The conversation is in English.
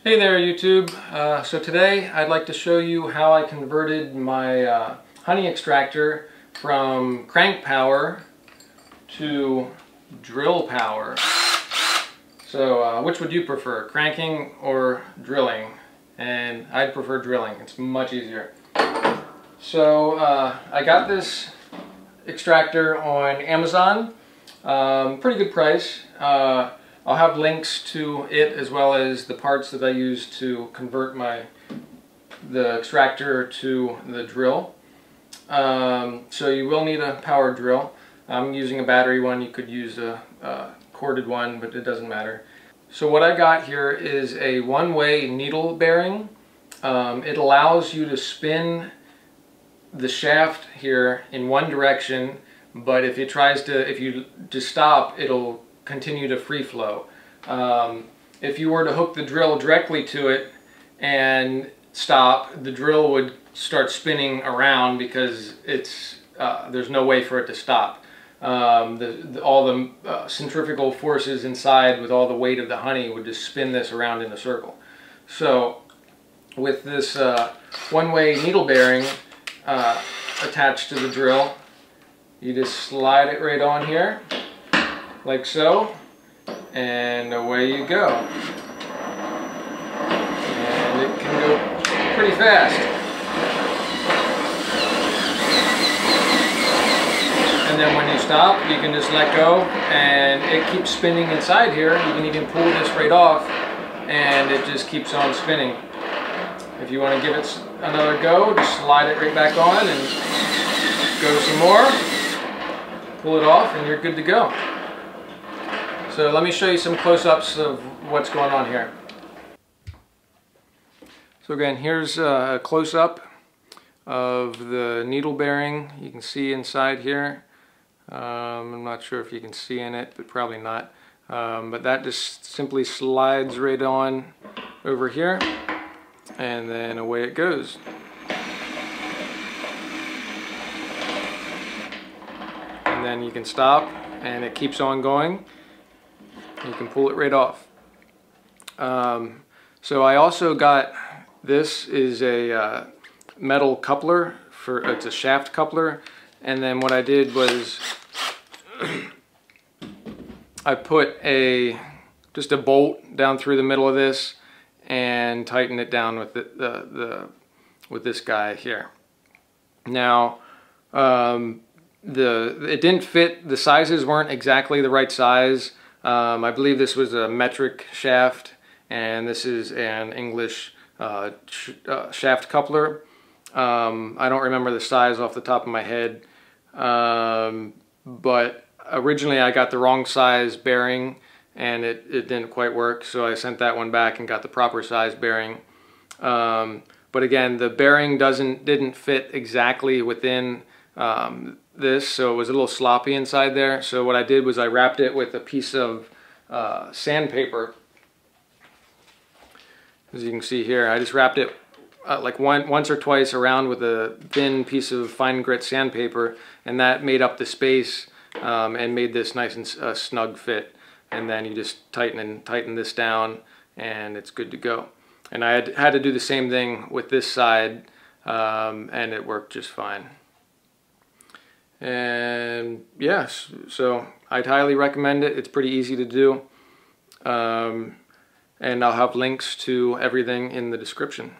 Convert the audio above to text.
Hey there YouTube. So today I'd like to show you how I converted my honey extractor from crank power to drill power. So which would you prefer, cranking or drilling? And I'd prefer drilling, it's much easier. So I got this extractor on Amazon, pretty good price. I'll have links to it as well as the parts that I use to convert the extractor to the drill. So you will need a power drill. I'm using a battery one. You could use a corded one, but it doesn't matter. So what I got here is a one-way needle bearing. It allows you to spin the shaft here in one direction, but if you just stop, it'll continue to free flow. If you were to hook the drill directly to it and stop, the drill would start spinning around because there's no way for it to stop. All the centrifugal forces inside with all the weight of the honey would just spin this around in a circle. So with this one-way needle bearing attached to the drill, you just slide it right on here like so, and away you go. And it can go pretty fast. And then when you stop, you can just let go and it keeps spinning inside here. You can even pull this right off and it just keeps on spinning. If you want to give it another go, just slide it right back on and go some more. Pull it off and you're good to go. So let me show you some close-ups of what's going on here. So again, here's a close-up of the needle bearing. You can see inside here. I'm not sure if you can see in it, but probably not. But that just simply slides right on over here, and then away it goes. And then you can stop, and it keeps on going. You can pull it right off. So I also got, this is a metal coupler, it's a shaft coupler, and then what I did was I put just a bolt down through the middle of this and tighten it down with with this guy here. Now it didn't fit, the sizes weren't exactly the right size. I believe this was a metric shaft, and this is an English shaft coupler. I don't remember the size off the top of my head, but originally I got the wrong size bearing and it didn't quite work, so I sent that one back and got the proper size bearing. But again, the bearing didn't fit exactly within this, so it was a little sloppy inside there. So what I did was I wrapped it with a piece of sandpaper. As you can see here, I just wrapped it like once or twice around with a thin piece of fine grit sandpaper, and that made up the space and made this nice and snug fit. And then you just tighten this down and it's good to go. And I had to do the same thing with this side, and it worked just fine. And yes, so I'd highly recommend it. It's pretty easy to do, and I'll have links to everything in the description.